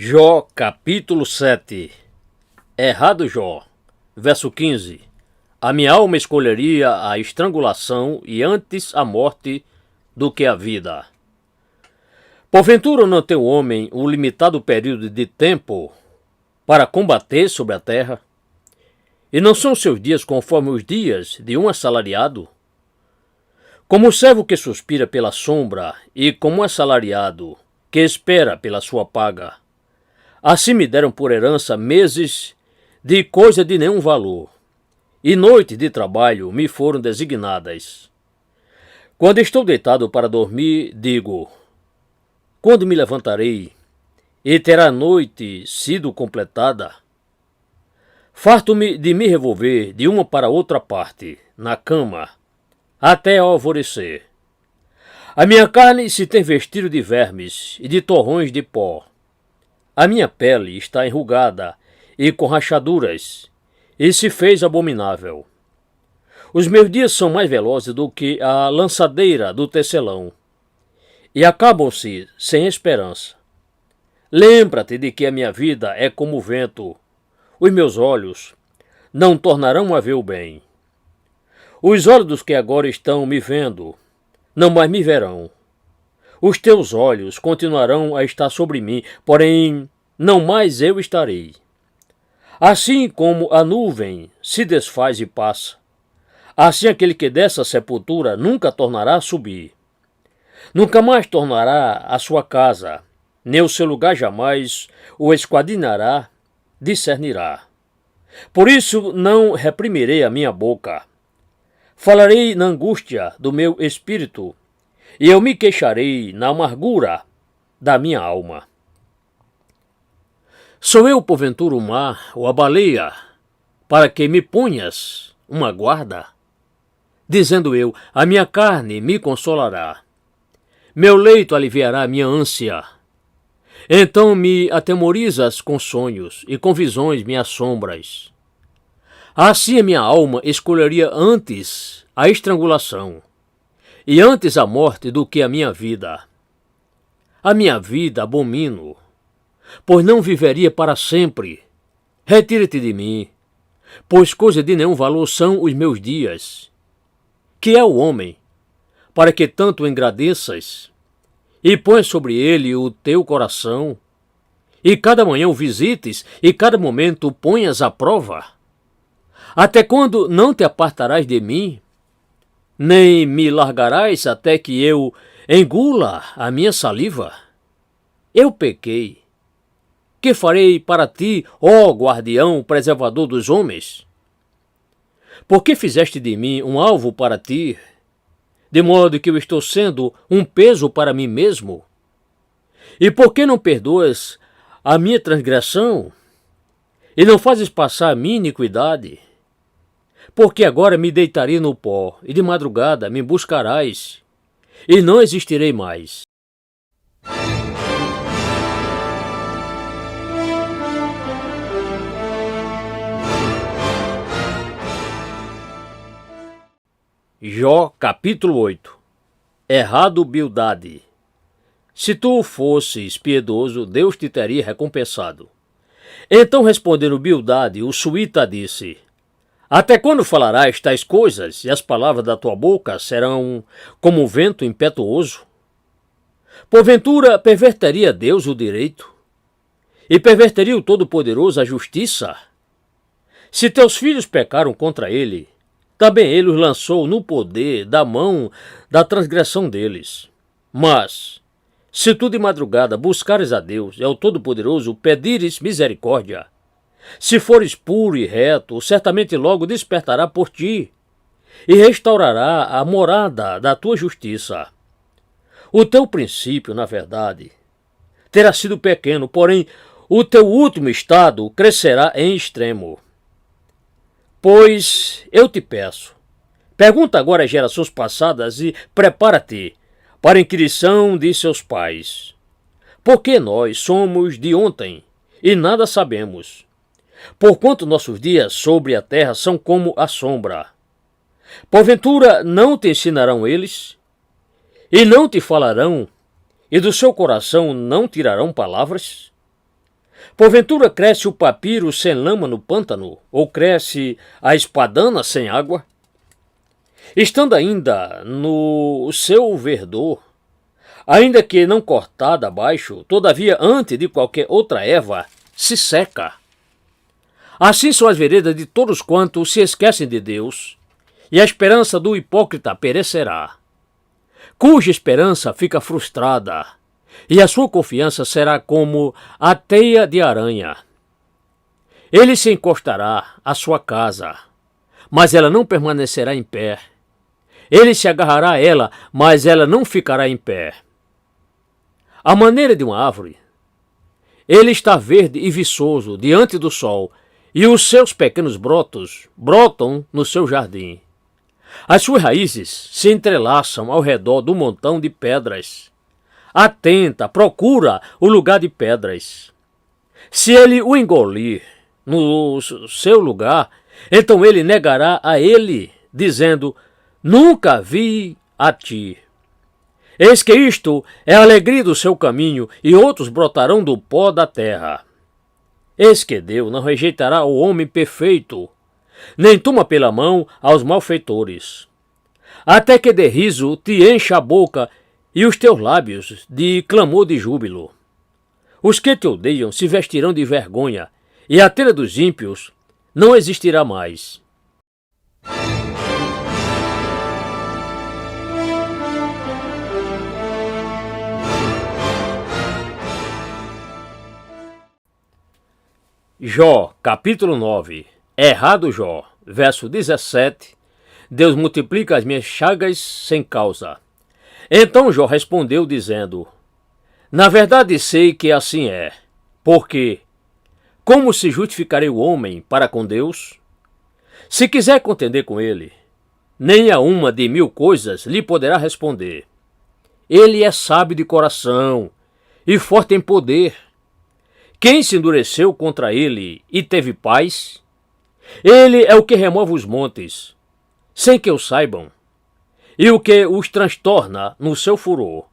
Jó, capítulo 7. Errado Jó, verso 15. A minha alma escolheria a estrangulação e antes a morte do que a vida. Porventura não tem o homem um limitado período de tempo para combater sobre a terra? E não são seus dias conforme os dias de um assalariado? Como o servo que suspira pela sombra e como um assalariado que espera pela sua paga, assim me deram por herança meses de coisa de nenhum valor, e noites de trabalho me foram designadas. Quando estou deitado para dormir, digo: quando me levantarei, e terá a noite sido completada? Farto-me de me revolver de uma para outra parte, na cama, até ao alvorecer. A minha carne se tem vestido de vermes e de torrões de pó. A minha pele está enrugada e com rachaduras, e se fez abominável. Os meus dias são mais velozes do que a lançadeira do tecelão, e acabam-se sem esperança. Lembra-te de que a minha vida é como o vento. Os meus olhos não tornarão a ver o bem. Os olhos dos que agora estão me vendo não mais me verão. Os teus olhos continuarão a estar sobre mim, porém não mais eu estarei. Assim como a nuvem se desfaz e passa, assim aquele que desce à sepultura nunca tornará a subir. Nunca mais tornará à sua casa, nem o seu lugar jamais o esquadrinhará, discernirá. Por isso não reprimirei a minha boca. Falarei na angústia do meu espírito, e eu me queixarei na amargura da minha alma. Sou eu, porventura, o mar ou a baleia, para que me ponhas uma guarda? Dizendo eu, a minha carne me consolará. Meu leito aliviará a minha ânsia. Então me atemorizas com sonhos e com visões me assombras. Assim a minha alma escolheria antes a estrangulação e antes a morte do que a minha vida. A minha vida abomino, pois não viveria para sempre. Retira-te de mim, pois coisa de nenhum valor são os meus dias. Que é o homem, para que tanto o engrandeças, e pões sobre ele o teu coração, e cada manhã o visites, e cada momento o ponhas à prova? Até quando não te apartarás de mim? Nem me largarás até que eu engula a minha saliva? Eu pequei. Que farei para ti, ó guardião, preservador dos homens? Por que fizeste de mim um alvo para ti, de modo que eu estou sendo um peso para mim mesmo? E por que não perdoas a minha transgressão, e não fazes passar a minha iniquidade? Porque agora me deitarei no pó, e de madrugada me buscarás, e não existirei mais. Jó, capítulo 8. Errado Bildade. Se tu fosses piedoso, Deus te teria recompensado. Então respondendo Bildade, o suíta disse: até quando falarás tais coisas, e as palavras da tua boca serão como um vento impetuoso? Porventura perverteria Deus o direito? E perverteria o Todo-Poderoso a justiça? Se teus filhos pecaram contra ele, também ele os lançou no poder da mão da transgressão deles. Mas, se tu de madrugada buscares a Deus e ao Todo-Poderoso pedires misericórdia, se fores puro e reto, certamente logo despertará por ti e restaurará a morada da tua justiça. O teu princípio, na verdade, terá sido pequeno, porém o teu último estado crescerá em extremo. Pois eu te peço, pergunta agora às gerações passadas e prepara-te para a inquirição de seus pais. Porque nós somos de ontem e nada sabemos, porquanto nossos dias sobre a terra são como a sombra. Porventura não te ensinarão eles, e não te falarão, e do seu coração não tirarão palavras? Porventura cresce o papiro sem lama no pântano? Ou cresce a espadana sem água? Estando ainda no seu verdor, ainda que não cortada abaixo, todavia antes de qualquer outra erva, se seca. Assim são as veredas de todos quantos se esquecem de Deus, e a esperança do hipócrita perecerá, cuja esperança fica frustrada, e a sua confiança será como a teia de aranha. Ele se encostará à sua casa, mas ela não permanecerá em pé. Ele se agarrará a ela, mas ela não ficará em pé. À maneira de uma árvore, ele está verde e viçoso diante do sol, e os seus pequenos brotos brotam no seu jardim. As suas raízes se entrelaçam ao redor do montão de pedras. Atenta, procura o lugar de pedras. Se ele o engolir no seu lugar, então ele negará a ele, dizendo: nunca vi a ti. Eis que isto é a alegria do seu caminho, e outros brotarão do pó da terra. Eis que Deus não rejeitará o homem perfeito, nem toma pela mão aos malfeitores. Até que de riso te encha a boca e os teus lábios de clamor de júbilo. Os que te odeiam se vestirão de vergonha, e a telha dos ímpios não existirá mais. Jó, capítulo 9. Errado Jó, verso 17. Deus multiplica as minhas chagas sem causa. Então Jó respondeu dizendo: na verdade sei que assim é, porque como se justificarei o homem para com Deus? Se quiser contender com ele, nem a uma de 1000 coisas lhe poderá responder. Ele é sábio de coração e forte em poder. Quem se endureceu contra ele e teve paz? Ele é o que remove os montes, sem que o saibam, e o que os transtorna no seu furor,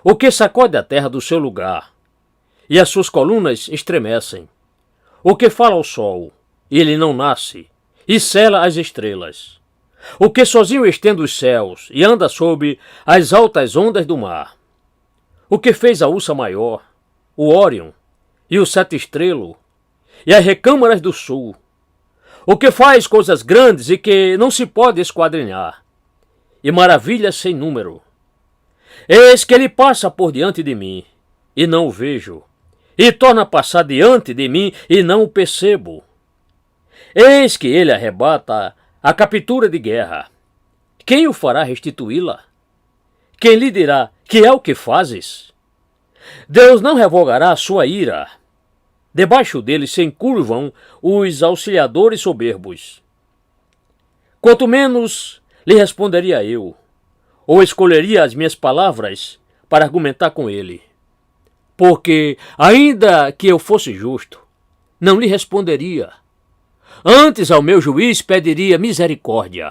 o que sacode a terra do seu lugar, e as suas colunas estremecem, o que fala ao sol, e ele não nasce, e sela as estrelas, o que sozinho estende os céus, e anda sob as altas ondas do mar, o que fez a ursa maior, o Órion, e o sete estrelo, e as recâmaras do sul, o que faz coisas grandes e que não se pode esquadrinhar, e maravilhas sem número. Eis que ele passa por diante de mim, e não o vejo, e torna a passar diante de mim, e não o percebo. Eis que ele arrebata a captura de guerra. Quem o fará restituí-la? Quem lhe dirá: que é o que fazes? Deus não revogará a sua ira. Debaixo dele se encurvam os auxiliadores soberbos. Quanto menos lhe responderia eu, ou escolheria as minhas palavras para argumentar com ele. Porque, ainda que eu fosse justo, não lhe responderia. Antes ao meu juiz pediria misericórdia.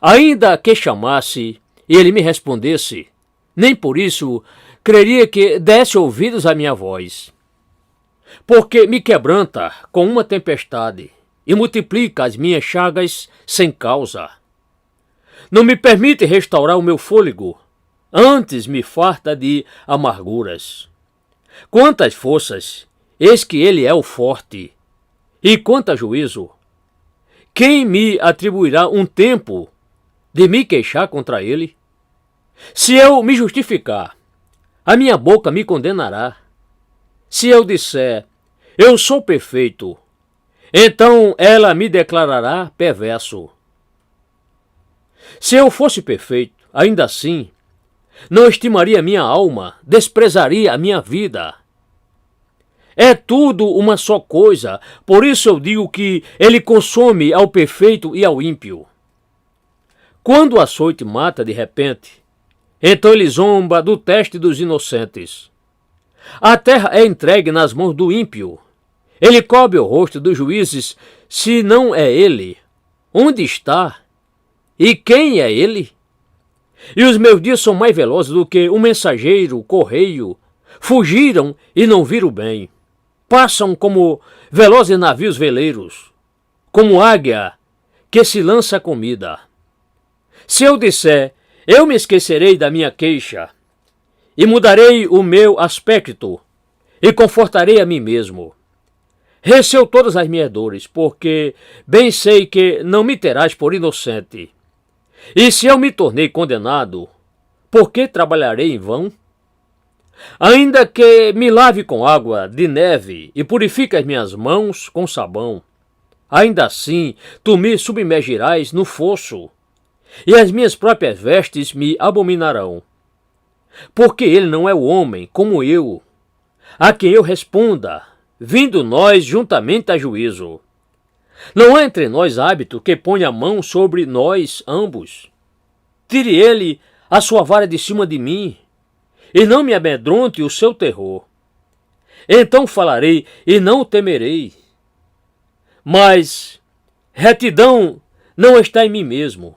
Ainda que chamasse e ele me respondesse, nem por isso creria que desse ouvidos à minha voz. Porque me quebranta com uma tempestade e multiplica as minhas chagas sem causa. Não me permite restaurar o meu fôlego, antes me farta de amarguras. Quantas forças, eis que ele é o forte, e quanto juízo. Quem me atribuirá um tempo de me queixar contra ele? Se eu me justificar, a minha boca me condenará. Se eu disser: eu sou perfeito, então ela me declarará perverso. Se eu fosse perfeito, ainda assim, não estimaria minha alma, desprezaria a minha vida. É tudo uma só coisa, por isso eu digo que ele consome ao perfeito e ao ímpio. Quando o açoite mata de repente, então ele zomba do teste dos inocentes. A terra é entregue nas mãos do ímpio. Ele cobre o rosto dos juízes, se não é ele. Onde está? E quem é ele? E os meus dias são mais velozes do que o mensageiro, o correio. Fugiram e não viram bem. Passam como velozes navios veleiros, como águia que se lança a comida. Se eu disser, eu me esquecerei da minha queixa, e mudarei o meu aspecto, e confortarei a mim mesmo. Receu todas as minhas dores, porque bem sei que não me terás por inocente. E se eu me tornei condenado, por que trabalharei em vão? Ainda que me lave com água de neve e purifique as minhas mãos com sabão, ainda assim tu me submergirás no fosso, e as minhas próprias vestes me abominarão. Porque ele não é o homem como eu, a quem eu responda, vindo nós juntamente a juízo. Não há entre nós hábito que ponha a mão sobre nós ambos. Tire ele a sua vara de cima de mim, e não me amedronte o seu terror. Então falarei e não o temerei. Mas retidão não está em mim mesmo,